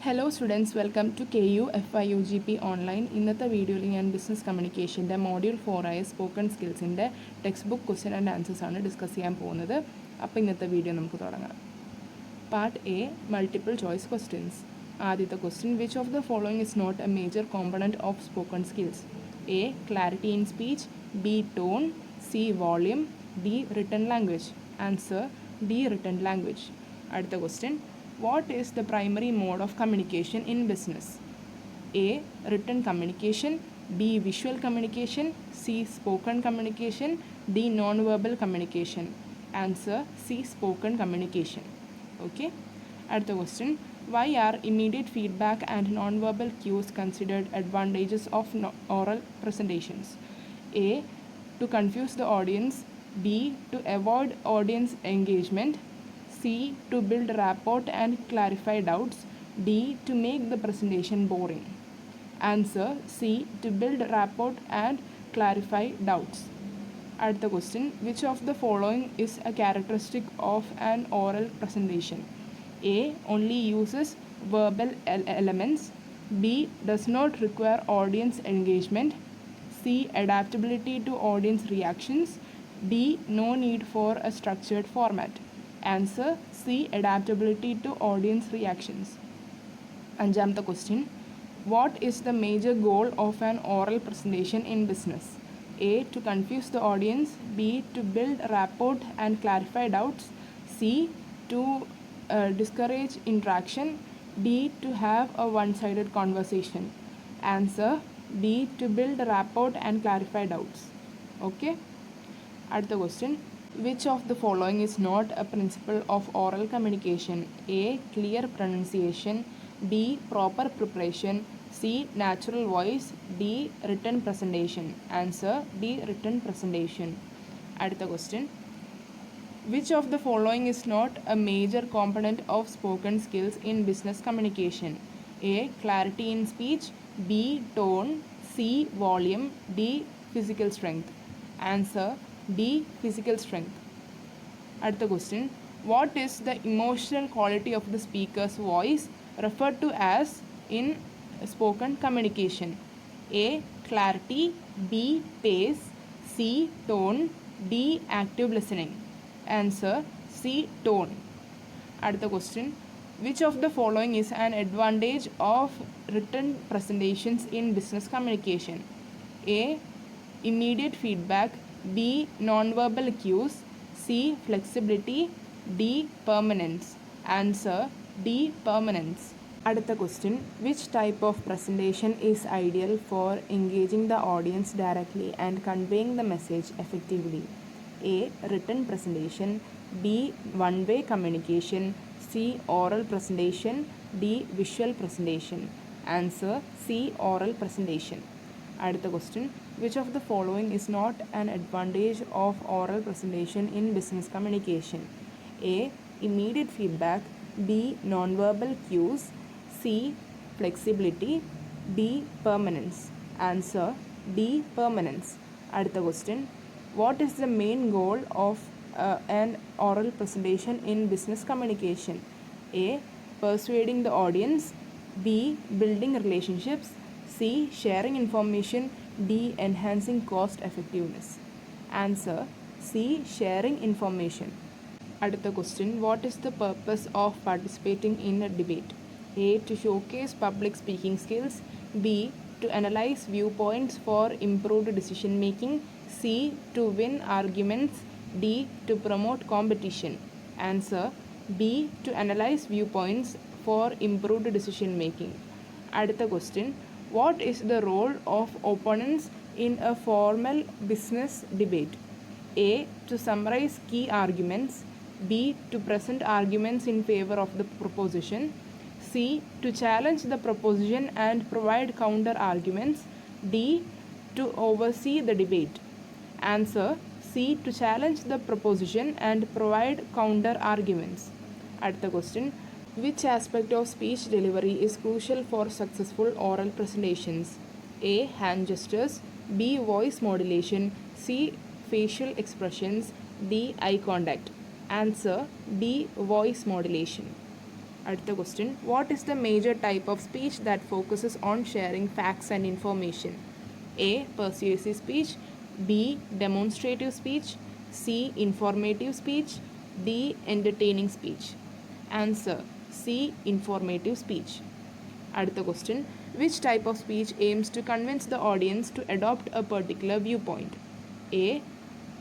Hello students, welcome to KU FYUGP online. ഇന്നത്തെ വീഡിയോയിൽ ഞാൻ ബിസിനസ് കമ്മ്യൂണിക്കേഷൻ്റെ മോഡ്യൂൾ 4 ആയ സ്പോക്കൺ സ്കിൽസിൻ്റെ text book question and answers ആണ് ഡിസ്കസ് ചെയ്യാൻ പോകുന്നത്. അപ്പോൾ ഇന്നത്തെ വീഡിയോ നമുക്ക് തുടങ്ങാം. Part A, multiple choice questions. ആദ്യത്തെ question, which of the following is not a major component of spoken skills? A, clarity in speech, B, tone, C, volume, D, written language. Answer D, written language. അടുത്ത question, what is the primary mode of communication in business? A, written communication, B, visual communication, C, spoken communication, D, non-verbal communication. Answer C, spoken communication. Okay. அடுத்த question, why are immediate feedback and non-verbal cues considered advantages of oral presentations? A, to confuse the audience, B, to avoid audience engagement, C, to build rapport and clarify doubts, D, to make the presentation boring. Answer C, to build rapport and clarify doubts. அடுத்த question, which of the following is a characteristic of an oral presentation? A, only uses verbal elements, B, does not require audience engagement, C, adaptability to audience reactions, D, no need for a structured format. Answer C, adaptability to audience reactions. അഞ്ചാമത്തെ question, what is the major goal of an oral presentation in business? A, to confuse the audience, B, to build rapport and clarify doubts, C, to discourage interaction, D, to have a one-sided conversation. Answer D, to build rapport and clarify doubts. Okay. അടുത്ത question, which of the following is not a principle of oral communication? A, clear pronunciation, B, proper preparation, C, natural voice, D, written presentation. Answer D, written presentation. അടുത്ത question, which of the following is not a major component of spoken skills in business communication? A, clarity in speech, B, tone, C, volume, D, physical strength. Answer D, physical strength. അടുത്ത question, what is the emotional quality of the speaker's voice referred to as in spoken communication? A, clarity, B, pace, C, tone, D, active listening. Answer C, tone. അടുത്ത question, which of the following is an advantage of written presentations in business communication? A, immediate feedback, B, non-verbal cues, C, flexibility, D, permanence. Answer D, permanence. അടുത്ത question, which type of presentation is ideal for engaging the audience directly and conveying the message effectively? A, written presentation, B, one-way communication, C, oral presentation, D, visual presentation. Answer C, oral presentation. അടുത്ത question, which of the following is not an advantage of oral presentation in business communication? A, immediate feedback, B, non-verbal cues, C, flexibility, D, permanence. Answer D, permanence. അടുത്ത question, what is the main goal of an oral presentation in business communication? A, persuading the audience, B, building relationships, C, sharing information, D, enhancing cost effectiveness. Answer C, sharing information. അടുത്ത question, what is the purpose of participating in a debate? A, to showcase public speaking skills, B, to analyze viewpoints for improved decision making, C, to win arguments, D, to promote competition. Answer B, to analyze viewpoints for improved decision making. അടുത്ത question, what is the role of opponents in a formal business debate? A, to summarize key arguments, B, to present arguments in favor of the proposition, C, to challenge the proposition and provide counter arguments, D, to oversee the debate. Answer C, to challenge the proposition and provide counter arguments. അടുത്ത question, which aspect of speech delivery is crucial for successful oral presentations? A, hand gestures, B, voice modulation, C, facial expressions, D, eye contact. Answer D, voice modulation. അടുത്ത question, what is the major type of speech that focuses on sharing facts and information? A. Persuasive speech, B. Demonstrative speech, C. Informative speech, D. Entertaining speech. Answer C. Informative speech. അടുത്ത question, which type of speech aims to convince the audience to adopt a particular view point? A.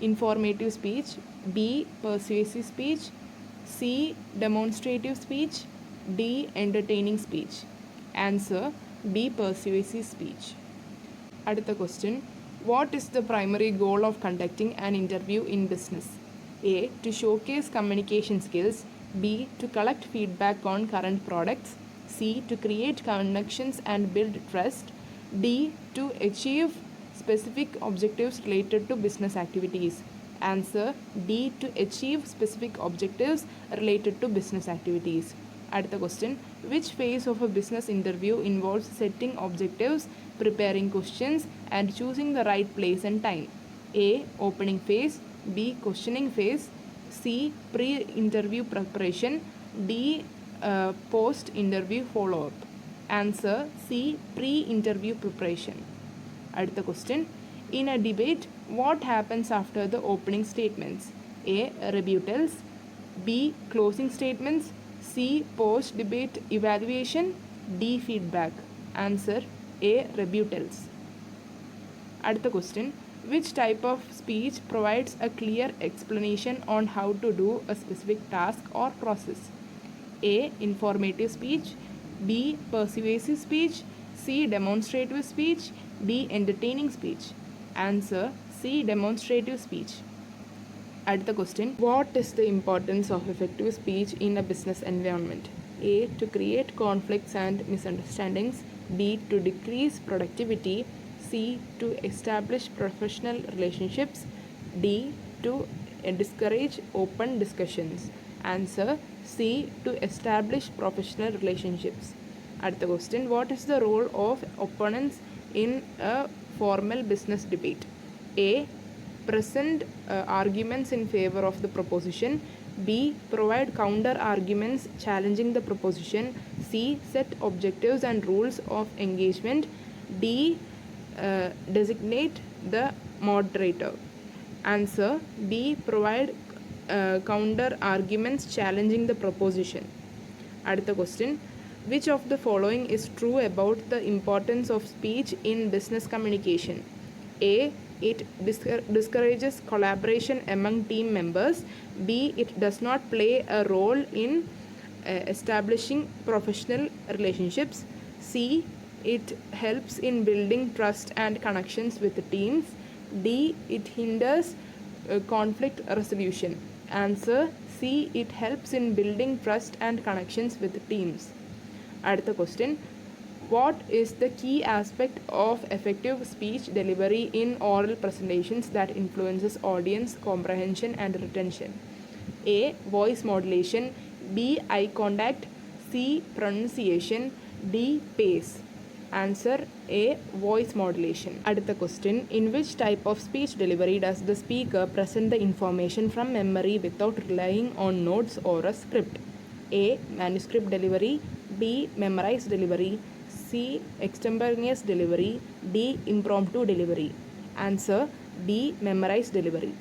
Informative speech, B. Persuasive speech, C. Demonstrative speech, D. Entertaining speech. Answer B. Persuasive speech. അടുത്ത question, what is the primary goal of conducting an interview in business? A. To showcase communication skills, B. To collect feedback on current products, C. to create connections and build trust, D. to achieve specific objectives related to business activities. Answer D. to achieve specific objectives related to business activities. അടുത്ത question, which phase of a business interview involves setting objectives, preparing questions and choosing the right place and time? A. opening phase, B. questioning phase, C. pre-interview preparation, D. post-interview follow-up. Answer C. pre-interview preparation. അടുത്ത question, in a debate, what happens after the opening statements? A. rebuttals, B. closing statements, C. post-debate evaluation, D. feedback. Answer A. rebuttals. അടുത്ത question, which type of speech provides a clear explanation on how to do a specific task or process? A. informative speech, B. persuasive speech, C. demonstrative speech, D. entertaining speech. Answer C. demonstrative speech. അടുത്ത question, what is the importance of effective speech in a business environment? A. to create conflicts and misunderstandings, B. to decrease productivity, C. to establish professional relationships, D. to discourage open discussions. Answer C. to establish professional relationships. അടുത്ത question, what is the role of opponents in a formal business debate? A. present arguments in favor of the proposition, B. provide counter arguments challenging the proposition, C. set objectives and rules of engagement, D. designate the moderator. Answer B. provide counter arguments challenging the proposition. അടുത്ത question, which of the following is true about the importance of speech in business communication? A. it discourages collaboration among team members, B. it does not play a role in establishing professional relationships, C. it helps in building trust and connections with the teams, D. it hinders conflict resolution. Answer C. it helps in building trust and connections with teams. അടുത്ത question, what is the key aspect of effective speech delivery in oral presentations that influences audience comprehension and retention? A. voice modulation, B. eye contact, C. pronunciation, D. pace. Answer A. voice modulation. അടുത്ത question, in which type of speech delivery does the speaker present the information from memory without relying on notes or a script? A. manuscript delivery, B. memorized delivery, C. extemporaneous delivery, D. impromptu delivery. Answer B. memorized delivery.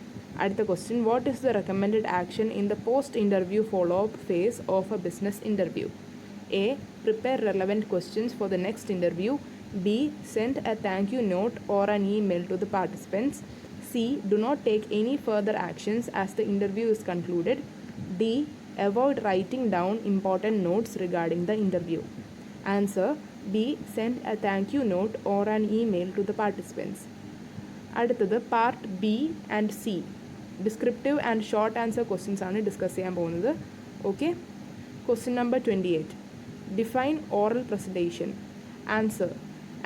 അടുത്ത question, what is the recommended action in the post-interview follow-up phase of a business interview? A. prepare relevant questions for the next interview, B. send a thank you note or an email to the participants, C. do not take any further actions as the interview is concluded, D. avoid writing down important notes regarding the interview. Answer B. send a thank you note or an email to the participants. അടുത്തത് part B and C, descriptive and short answer questions ആണ് discuss ചെയ്യാൻ പോകുന്നത്. Okay, question number 28, define oral presentation. Answer,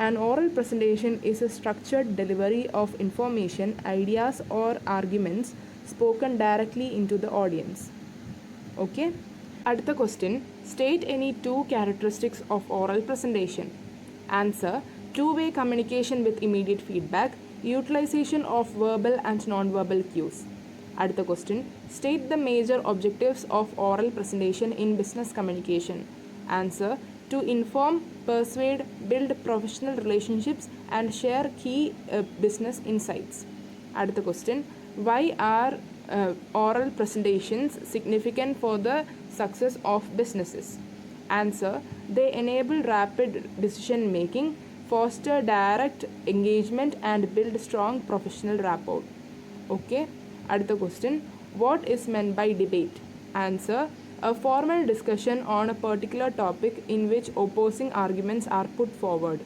an oral presentation is a structured delivery of information, ideas or arguments spoken directly into the audience. Okay, അടുത്ത question, state any two characteristics of oral presentation. Answer, two-way communication with immediate feedback, utilization of verbal and non-verbal cues. അടുത്ത question, state the major objectives of oral presentation in business communication. Answer, to inform, persuade, build professional relationships and share key business insights. അടുത്ത question, why are oral presentations significant for the success of businesses? Answer, they enable rapid decision making, foster direct engagement and build strong professional rapport. Okay. അടുത്ത question, what is meant by debate? Answer, a formal discussion on a particular topic in which opposing arguments are put forward.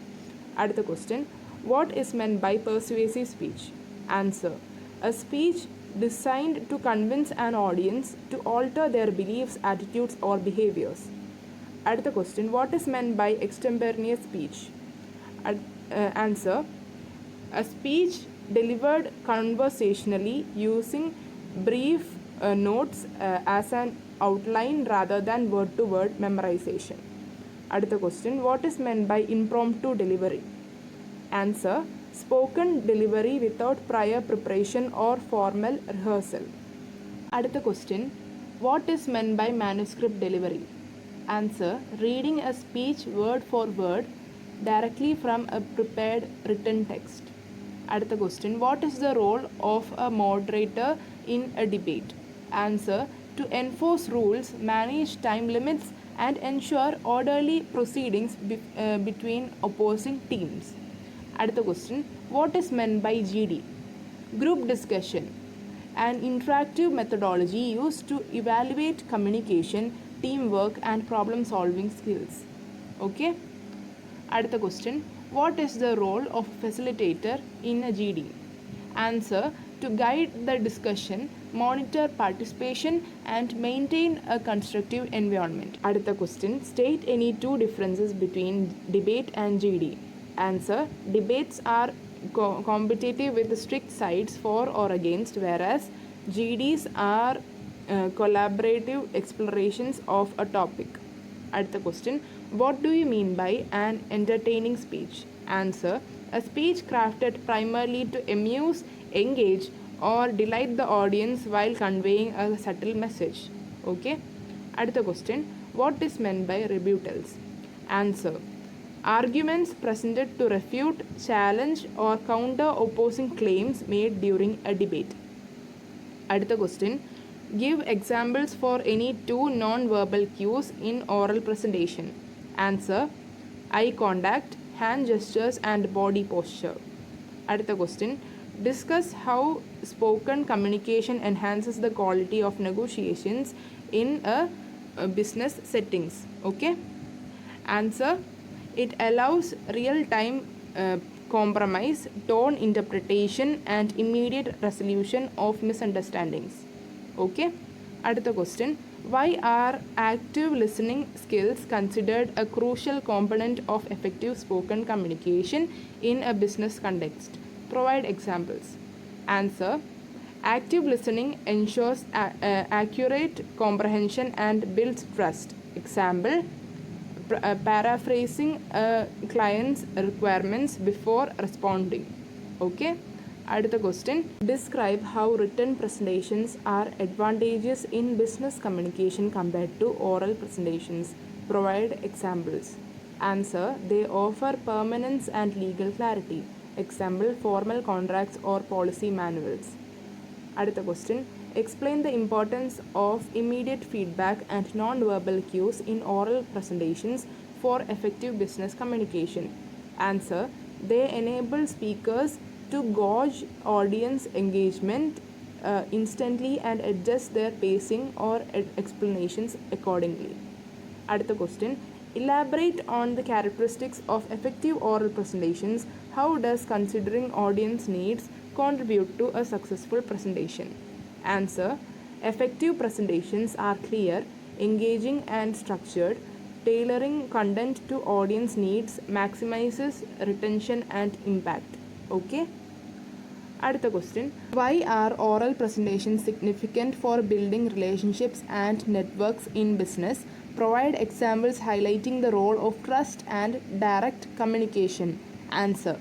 അടുത്ത question, what is meant by persuasive speech? Answer, a speech designed to convince an audience to alter their beliefs, attitudes or behaviors. അടുത്ത question, what is meant by extemporaneous speech? Answer, a speech delivered conversationally using brief notes as an outline rather than word-to-word memorization. അടുത്ത question, what is meant by impromptu delivery? Answer, spoken delivery without prior preparation or formal rehearsal. അടുത്ത question, what is meant by manuscript delivery? Answer, reading a speech word for word directly from a prepared written text. അടുത്ത question, what is the role of a moderator in a debate? Answer, to enforce rules, manage time limits and ensure orderly proceedings between opposing teams. അടുത്ത question, what is meant by GD? Group discussion, an interactive methodology used to evaluate communication, teamwork and problem solving skills. Okay. അടുത്ത question, what is the role of a facilitator in a GD? Answer, to guide the discussion, monitor participation and maintain a constructive environment. അടുത്ത question, state any two differences between debate and GD. Answer, debates are competitive with strict sides for or against, whereas GDs are collaborative explorations of a topic. അടുത്ത question, what do you mean by an entertaining speech? Answer, a speech crafted primarily to amuse, engage or delight the audience while conveying a subtle message. Okay. അടുത്ത question, what is meant by rebuttals? Answer, arguments presented to refute, challenge or counter opposing claims made during a debate. അടുത്ത question, give examples for any two non-verbal cues in oral presentation. Answer, eye contact, hand gestures and body posture. അടുത്ത question, discuss how spoken communication enhances the quality of negotiations in a business settings. Okay. Answer, it allows real-time compromise, tone interpretation and immediate resolution of misunderstandings. Okay. അടുത്ത question, why are active listening skills considered a crucial component of effective spoken communication in a business context? Provide examples. Answer, active listening ensures accurate comprehension and builds trust. Example, paraphrasing a client's requirements before responding. Okay. അടുത്ത question, describe how written presentations are advantageous in business communication compared to oral presentations. Provide examples. Answer, they offer permanence and legal clarity. Example, formal contracts or policy manuals. അടുത്ത question, explain the importance of immediate feedback and non-verbal cues in oral presentations for effective business communication. Answer, they enable speakers to gauge audience engagement instantly and adjust their pacing or explanations accordingly. അടുത്ത question, elaborate on the characteristics of effective oral presentations. How does considering audience needs contribute to a successful presentation? Answer, effective presentations are clear, engaging and structured. Tailoring content to audience needs maximizes retention and impact. Okay. അടുത്ത question, why are oral presentations significant for building relationships and networks in business? Provide examples highlighting the role of trust and direct communication. Answer,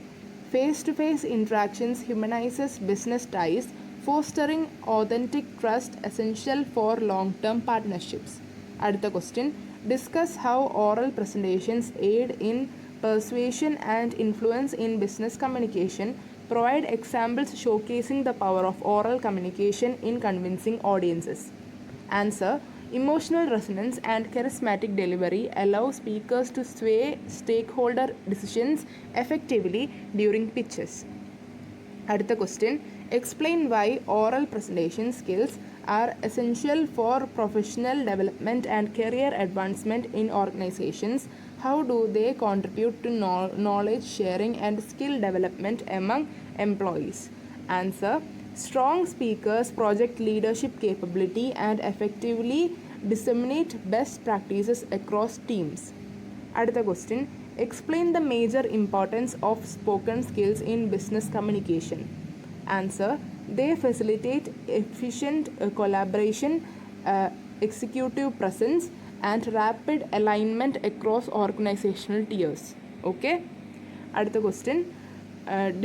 face-to-face interactions humanizes business ties, Fostering authentic trust essential for long-term partnerships. അടുത്ത question. Discuss how oral presentations aid in persuasion and influence in business communication. Provide examples showcasing the power of oral communication in convincing audiences. Answer. Emotional resonance and charismatic delivery allow speakers to sway stakeholder decisions effectively during pitches. അടുത്ത question. Explain why oral presentation skills are essential for professional development and career advancement in organizations. How do they contribute to knowledge sharing and skill development among employees? Answer. Strong speakers project leadership capability and effectively disseminate best practices across teams. അടുത്ത question. Explain the major importance of spoken skills in business communication. Answer. They facilitate efficient collaboration, executive presence, and rapid alignment across organizational tiers. Okay. അടുത്ത question.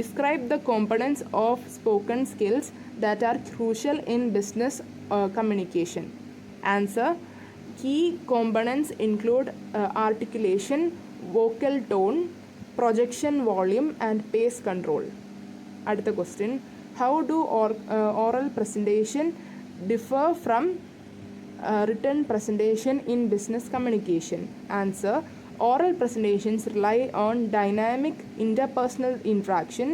Describe the components of spoken skills that are crucial in business communication. Answer. Key components include articulation, vocal tone, projection volume, and pace control. അടുത്ത question. How do oral presentation differ from written presentation in business communication? Answer. Oral presentations rely on dynamic interpersonal interaction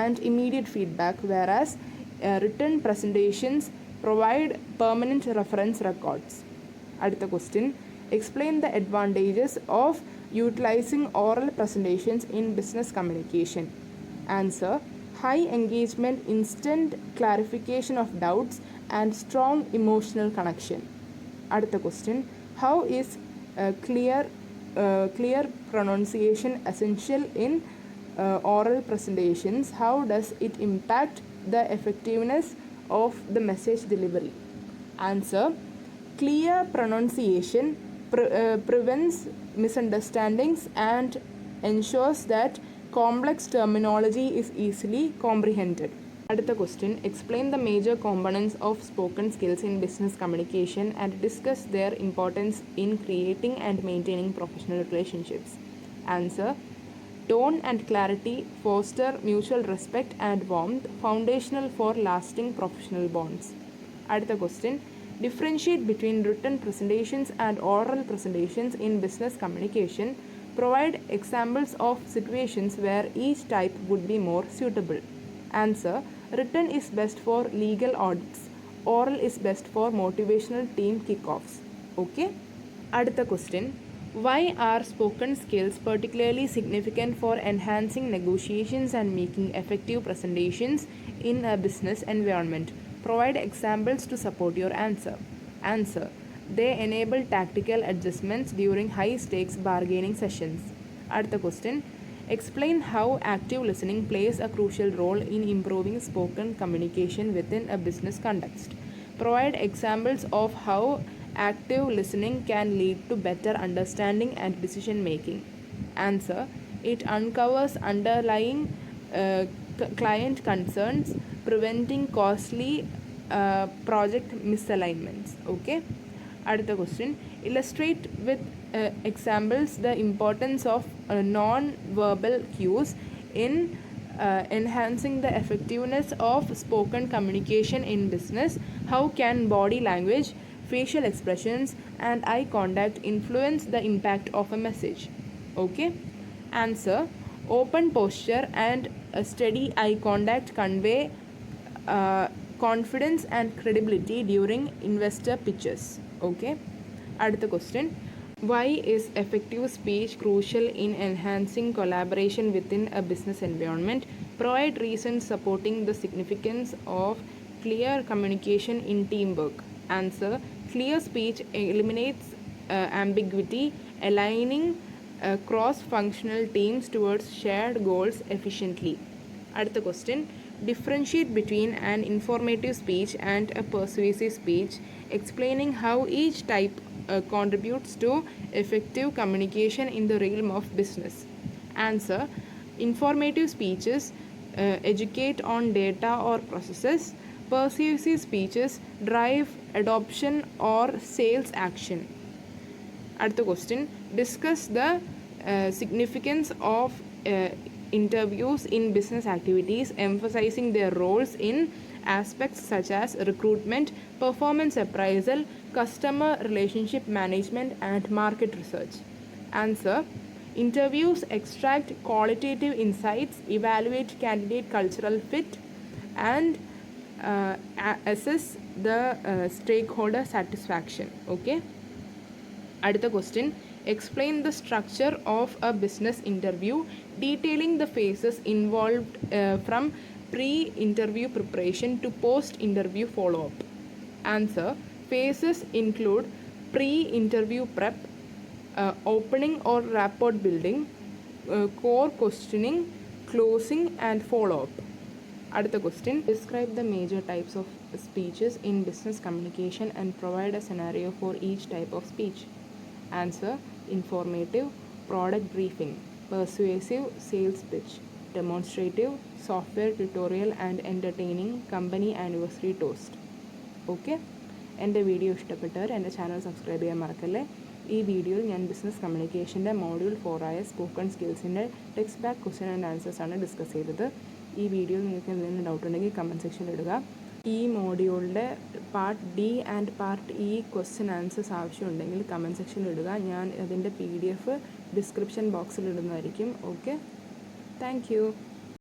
and immediate feedback, whereas written presentations provide permanent reference records. അടുത്ത question. Explain the advantages of utilizing oral presentations in business communication. Answer. High engagement, instant clarification of doubts, and strong emotional connection. അടുത്ത question. How is clear pronunciation essential in oral presentations? How does it impact the effectiveness of the message delivery? Answer. Clear pronunciation prevents misunderstandings and ensures that complex terminology is easily comprehended. അടുത്ത question. Explain the major components of spoken skills in business communication and discuss their importance in creating and maintaining professional relationships. Answer. Tone and clarity foster mutual respect and warmth, foundational for lasting professional bonds. അടുത്ത question. Differentiate between written presentations and oral presentations in business communication. Provide examples of situations where each type would be more suitable. Answer. Written is best for legal audits. Oral is best for motivational team kickoffs. Okay. അടുത്ത question. Why are spoken skills particularly significant for enhancing negotiations and making effective presentations in a business environment? Provide examples to support your answer. Answer. They enable tactical adjustments during high-stakes bargaining sessions. അടുത്ത question. Explain how active listening plays a crucial role in improving spoken communication within a business context. Provide examples of how active listening can lead to better understanding and decision making. Answer. It uncovers underlying client concerns, preventing costly project misalignments. Okay. അടുത്ത question. Illustrate with examples the importance of non-verbal cues in enhancing the effectiveness of spoken communication in business. How can body language, facial expressions, and eye contact influence the impact of a message? Okay. Answer. Open posture and a steady eye contact convey confidence and credibility during investor pitches. Okay. അടുത്ത question. Why is effective speech crucial in enhancing collaboration within a business environment? Provide reasons supporting the significance of clear communication in teamwork. Answer. Clear speech eliminates ambiguity, aligning cross-functional teams towards shared goals efficiently. അടുത്ത question. Differentiate between an informative speech and a persuasive speech, explaining how each type contributes to effective communication in the realm of business. Answer. Informative speeches educate on data or processes, Persuasive speeches drive adoption or sales action. അടുത്ത question, discuss the significance of interviews in business activities, emphasizing their roles in aspects such as recruitment, performance appraisal, customer relationship management, and market research. Answer, interviews extract qualitative insights, evaluate candidate cultural fit, and assess the stakeholder satisfaction. Okay. അടുത്ത question, explain the structure of a business interview, detailing the phases involved from pre-interview preparation to post-interview follow-up. Answer, phases include pre-interview prep, opening or rapport building, core questioning, closing, and follow-up. അടുത്ത question, describe the major types of speeches in business communication and provide a scenario for each type of speech. Answer, informative, product briefing; persuasive, sales pitch; demonstrative, software tutorial; and entertaining, company anniversary toast. Okay, എൻ്റെ video ഇഷ്ടപ്പെട്ടവർ എൻ്റെ channel subscribe ചെയ്യാൻ മറക്കല്ലേ. ഈ വീഡിയോയിൽ ഞാൻ business കമ്മ്യൂണിക്കേഷൻ്റെ module 4 spoken സ്കിൽസിൻ്റെ text back question and answers ആണ് ഡിസ്കസ് ചെയ്തത്. ഈ വീഡിയോയിൽ നിങ്ങൾക്ക് എന്തെങ്കിലും ഡൗട്ട് ഉണ്ടെങ്കിൽ കമൻറ്റ് സെക്ഷനിൽ ഇടുക. ഈ മോഡ്യൂളിൻ്റെ part D and part E question answers ആവശ്യമുണ്ടെങ്കിൽ കമൻറ്റ് സെക്ഷനിൽ ഇടുക. ഞാൻ അതിൻ്റെ PDF ഡിസ്ക്രിപ്ഷൻ ബോക്സിൽ ഇടുന്നതായിരിക്കും. Okay, thank U.